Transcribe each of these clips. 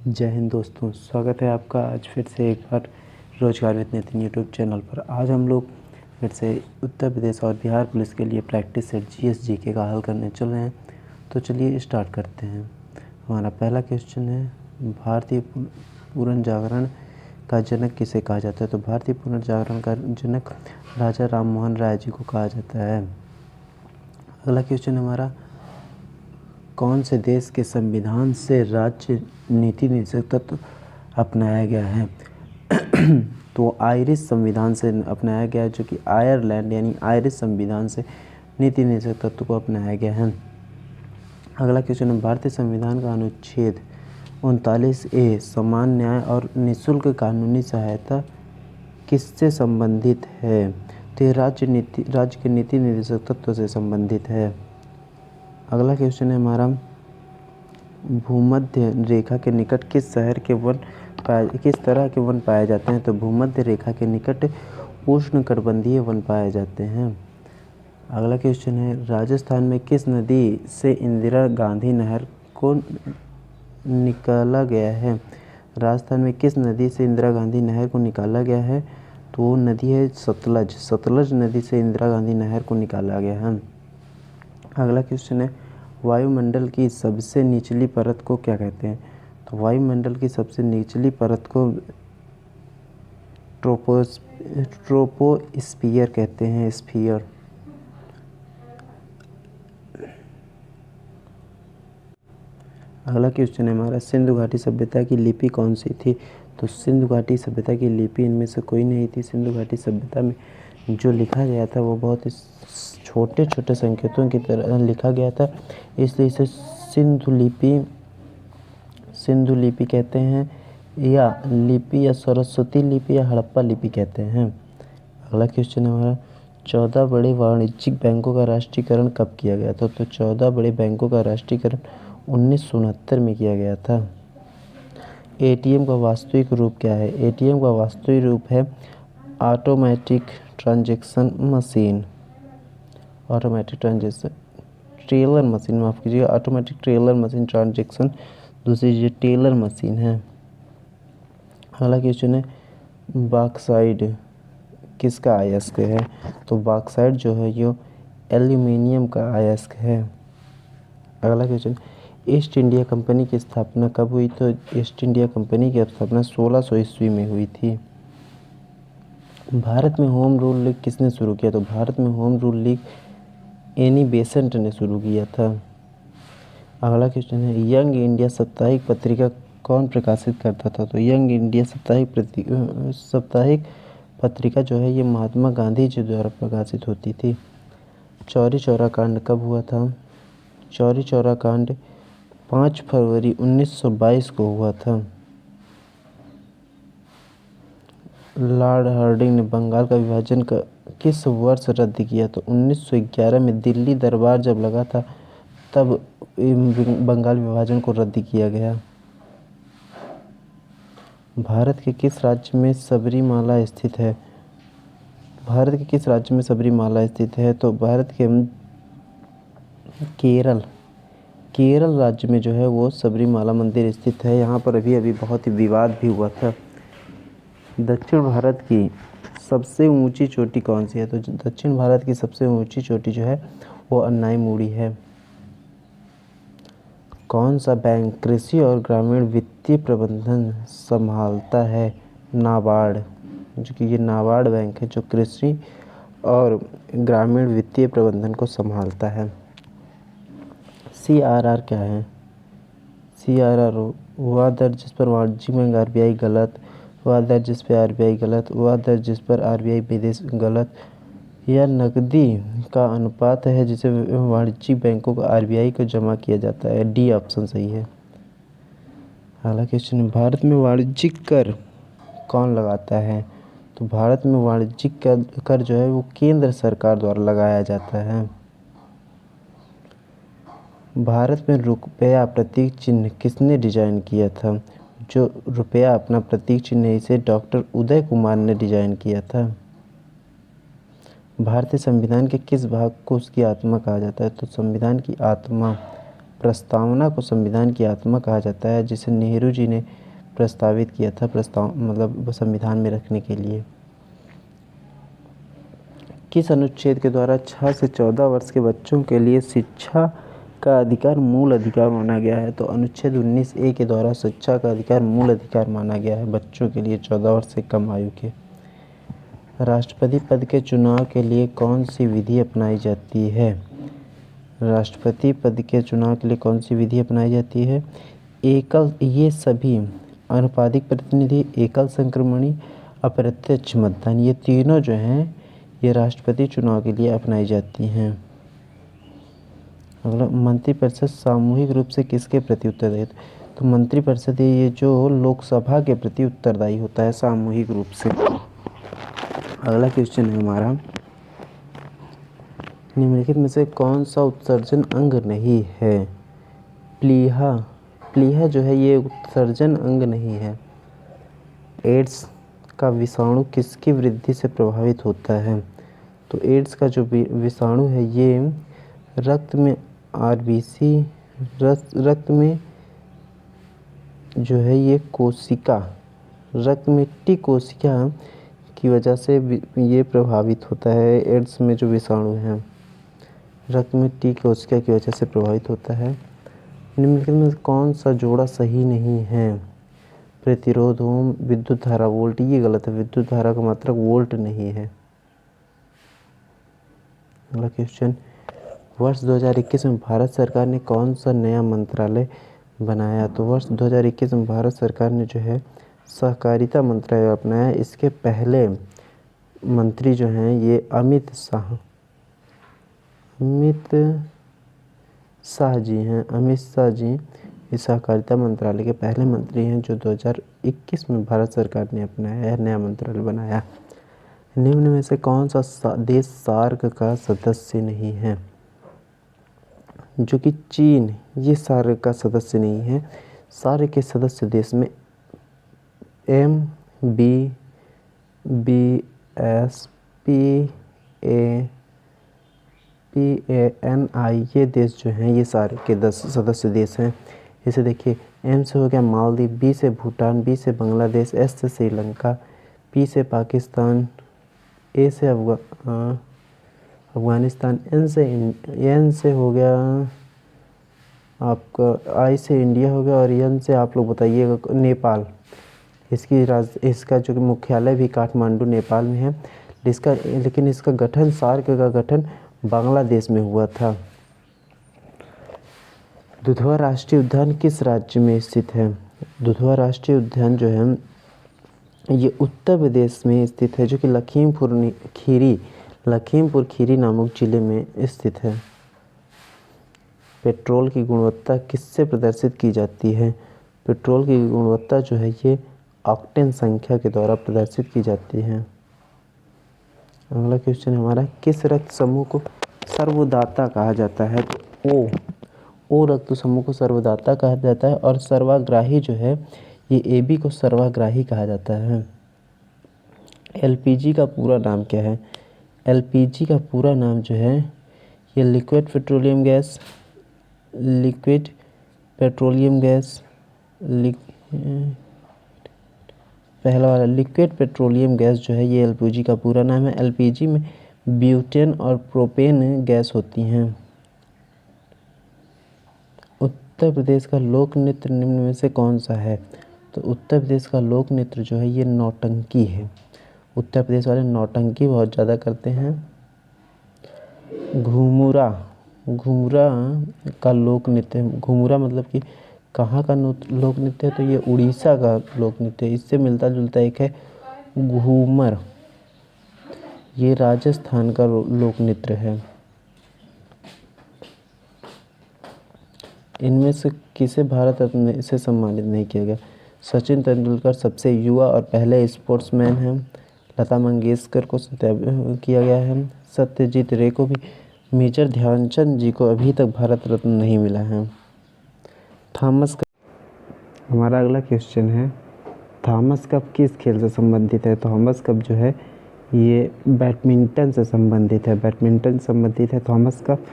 जय हिंद दोस्तों, स्वागत है आपका आज फिर से एक बार रोजगार विद नितिन यूट्यूब चैनल पर। आज हम लोग फिर से उत्तर प्रदेश और बिहार पुलिस के लिए प्रैक्टिस सेट जीएस जीके का हल करने चल रहे हैं। तो चलिए स्टार्ट करते हैं। हमारा पहला क्वेश्चन है, भारतीय पुनर्जागरण का जनक किसे कहा जाता है? तो भारतीय पुनर्जागरण का जनक राजा राम मोहन राय जी को कहा जाता है। अगला क्वेश्चन हमारा, कौन से देश के संविधान से राज्य नीति निर्देशक तत्व अपनाया गया है? तो आयरिश संविधान से अपनाया गया है, जो कि आयरलैंड यानी आयरिश संविधान से नीति निर्देशक तत्व को अपनाया गया है। अगला क्वेश्चन है, भारतीय संविधान का अनुच्छेद 39A समान न्याय और निःशुल्क कानूनी सहायता किससे संबंधित है? तो ये राज्य के नीति निर्देशक तत्व से संबंधित है। अगला क्वेश्चन है हमारा, भूमध्य रेखा के निकट किस तरह के वन पाए जाते हैं? तो भूमध्य रेखा के निकट उष्णकटिबंधीय वन पाए जाते हैं। अगला क्वेश्चन है, राजस्थान में किस नदी से इंदिरा गांधी नहर को निकाला गया है? राजस्थान में किस नदी से इंदिरा गांधी नहर को निकाला गया है? तो वो नदी है सतलज नदी से इंदिरा गांधी नहर को निकाला गया है। अगला क्वेश्चन है, वायुमंडल की सबसे निचली परत को क्या कहते हैं? तो वायुमंडल की सबसे निचली परत को ट्रोपोस्फियर कहते हैं, स्फीयर। अगला क्वेश्चन है हमारा, सिंधु घाटी सभ्यता की लिपि कौन सी थी? तो सिंधु घाटी सभ्यता की लिपि इनमें से कोई नहीं थी। सिंधु घाटी सभ्यता में जो लिखा गया था वो बहुत ही छोटे छोटे संकेतों की तरह लिखा गया था, इसलिए इसे सिंधु लिपि कहते हैं, या सरस्वती लिपि या हड़प्पा लिपि कहते हैं। अगला क्वेश्चन है हमारा, 14 बड़े वाणिज्यिक बैंकों का राष्ट्रीयकरण कब किया गया था? तो 14 बड़े बैंकों का राष्ट्रीयकरण 1969 में किया गया था। एटीएम का वास्तविक रूप क्या है? एटीएम का वास्तविक रूप है automatic transaction machine, teller machine, माफ़ कीजिएगा, ऑटोमेटिक टेलर मशीन ट्रांजैक्शन दूसरी जो टेलर मशीन है। अगला क्वेश्चन है, बॉक्साइट किसका अयस्क है? तो बॉक्साइट जो है ये एल्यूमिनियम का अयस्क है। अगला क्वेश्चन, ईस्ट इंडिया कंपनी की स्थापना कब हुई? तो ईस्ट इंडिया कंपनी की स्थापना 1600 ईस्वी में हुई थी। भारत में होम रूल लीग किसने शुरू किया? तो भारत में home rule league Annie Besant ने शुरू किया था। अगला क्वेश्चन है, यंग इंडिया साप्ताहिक पत्रिका कौन प्रकाशित करता था? तो यंग इंडिया साप्ताहिक पत्रिका जो है ये महात्मा गांधी जी द्वारा प्रकाशित होती थी। चौरी चौरा कांड कब हुआ था? चौरी चौरा कांड 5 फरवरी 1922 को हुआ था। लॉर्ड हार्डिंग ने बंगाल का विभाजन किस वर्ष रद्द किया? तो 1911 में दिल्ली दरबार जब लगा था तब बंगाल विभाजन को रद्द किया गया। भारत के किस राज्य में सबरीमाला स्थित है? भारत के किस राज्य में सबरीमाला स्थित है? तो भारत के केरल राज्य में जो है वो सबरीमाला मंदिर स्थित है। यहाँ पर अभी बहुत ही विवाद भी हुआ था। दक्षिण भारत की सबसे ऊंची चोटी कौन सी है? तो दक्षिण भारत की सबसे ऊंची चोटी जो है वो अन्नाईमुड़ी है। कौन सा बैंक कृषि और ग्रामीण वित्तीय प्रबंधन संभालता है? नाबार्ड, जो कि ये नाबार्ड बैंक है जो कृषि और ग्रामीण वित्तीय प्रबंधन को संभालता है। CRR क्या है? CRR वह दर जिस पर वाणिज्यिक बैंक RBI गलत, वह दर जिस पर RBI गलत, वह दर जिस पर RBI विदेश गलत, यह नकदी का अनुपात है जिसे वाणिज्यिक बैंकों को RBI को जमा किया जाता है। डी ऑप्शन सही है। अगला क्वेश्चन है, भारत में वाणिज्यिक कर कौन लगाता है? तो भारत में वाणिज्यिक कर जो है वो केंद्र सरकार द्वारा लगाया जाता है। भारत में रुपया प्रतीक चिन्ह किसने डिजाइन किया था? जो रुपया अपना प्रतीक चिन्ह है इसे डॉक्टर उदय कुमार ने डिजाइन किया था। भारतीय संविधान के किस भाग को उसकी आत्मा कहा जाता है? तो संविधान की आत्मा प्रस्तावना को संविधान की आत्मा कहा जाता है, जिसे नेहरू जी ने प्रस्तावित किया था मतलब संविधान में रखने के लिए। किस अनुच्छेद के द्वारा 6 से 14 वर्ष के बच्चों के लिए शिक्षा का अधिकार मूल अधिकार माना गया है? तो अनुच्छेद 19A के द्वारा शिक्षा का अधिकार मूल अधिकार माना गया है बच्चों के लिए 14 वर्ष से कम आयु के। राष्ट्रपति पद के चुनाव के लिए कौन सी विधि अपनाई जाती है? राष्ट्रपति पद के चुनाव के लिए कौन सी विधि अपनाई जाती है? ये सभी आनुपातिक प्रतिनिधि, एकल संक्रमणी, अप्रत्यक्ष मतदान, ये तीनों जो हैं ये राष्ट्रपति चुनाव के लिए अपनाई जाती हैं। अगला, मंत्रिपरिषद सामूहिक रूप से किसके प्रति उत्तरदायी? तो मंत्रिपरिषद ये जो लोकसभा के प्रति उत्तरदायी होता है सामूहिक रूप से। अगला क्वेश्चन है हमारा, निम्नलिखित में से कौन सा उत्सर्जन अंग नहीं है? प्लीहा जो है ये उत्सर्जन अंग नहीं है। एड्स का विषाणु किसकी वृद्धि से प्रभावित होता है? तो एड्स का जो विषाणु है ये रक्त में RBC रक्त में जो है ये कोशिका, रक्त में T कोशिका की वजह से ये प्रभावित होता है। एड्स में जो विषाणु है रक्त में T कोशिका की वजह से प्रभावित होता है। निम्नलिखित में कौन सा जोड़ा सही नहीं है? प्रतिरोध ओम, विद्युत धारा वोल्ट, ये गलत है। विद्युत धारा का मात्रक वोल्ट नहीं है। अगला क्वेश्चन, वर्ष 2021 में भारत सरकार ने कौन सा नया मंत्रालय बनाया? तो वर्ष 2021 में भारत सरकार ने जो है सहकारिता मंत्रालय अपनाया। इसके पहले मंत्री जो हैं ये अमित शाह जी हैं। अमित शाह जी इस सहकारिता मंत्रालय के पहले मंत्री हैं जो 2021 में भारत सरकार ने अपनाया नया मंत्रालय बनाया। निम्न में से कौन सा देश सार्क का सदस्य नहीं है? जो कि चीन, ये सार्क का सदस्य नहीं है। सार्क के सदस्य देश में MBBSPANI ये देश जो हैं ये सार्क के 10 सदस्य देश हैं। जैसे देखिए, M से हो गया मालदीव, B से भूटान, B से बांग्लादेश, S से श्रीलंका, P से पाकिस्तान, A से अफगानिस्तान, N से हो गया आपका, I से इंडिया हो गया और N से आप लोग बताइएगा नेपाल। इसका जो मुख्यालय भी काठमांडू नेपाल में है। लेकिन इसका गठन, सार्क का गठन बांग्लादेश में हुआ था। दुधवा राष्ट्रीय उद्यान किस राज्य में स्थित है? दुधवा राष्ट्रीय उद्यान जो है ये उत्तर प्रदेश में स्थित है, जो कि लखीमपुर खीरी नामक जिले में स्थित है। पेट्रोल की गुणवत्ता किससे प्रदर्शित की जाती है? पेट्रोल की गुणवत्ता जो है ये ऑक्टेन संख्या के द्वारा प्रदर्शित की जाती है। अगला क्वेश्चन हमारा, किस रक्त समूह को सर्वदाता कहा जाता है? तो ओ रक्त समूह को सर्वदाता कहा जाता है। और सर्वाग्राही जो है ये AB को सर्वाग्राही कहा जाता है। LPG का पूरा नाम क्या है? LPG का पूरा नाम जो है ये लिक्विड पेट्रोलियम गैस, पहला वाला लिक्विड पेट्रोलियम गैस जो है ये LPG का पूरा नाम है। LPG में ब्यूटेन और प्रोपेन गैस होती हैं। उत्तर प्रदेश का लोक नृत्य निम्न में से कौन सा है? तो उत्तर प्रदेश का लोक नृत्य जो है ये नौटंकी है। उत्तर प्रदेश वाले नौटंकी बहुत ज़्यादा करते हैं। घुमुरा का लोक नृत्य, घुमुरा मतलब कि कहाँ का लोक नृत्य है? तो ये उड़ीसा का लोक नृत्य है। इससे मिलता जुलता एक है घूमर, ये राजस्थान का लोक नृत्य है। इनमें से किसे भारत रत्न से सम्मानित नहीं किया गया? सचिन तेंदुलकर सबसे युवा और पहले स्पोर्ट्समैन हैं। लता मंगेशकर को किया गया है। सत्यजीत रे को भी। मेजर ध्यानचंद जी को अभी तक भारत रत्न नहीं मिला है। थॉमस कप, हमारा अगला क्वेश्चन है, थॉमस कप किस खेल से संबंधित है? थॉमस कप जो है ये बैडमिंटन से संबंधित है। थॉमस कप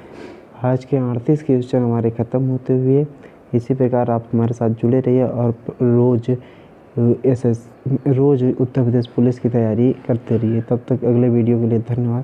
आज के 38 क्वेश्चन हमारे ख़त्म होते हुए, इसी प्रकार आप हमारे साथ जुड़े रहिए और रोज़ उत्तर प्रदेश पुलिस की तैयारी करते रहिए। तब तक अगले वीडियो के लिए धन्यवाद।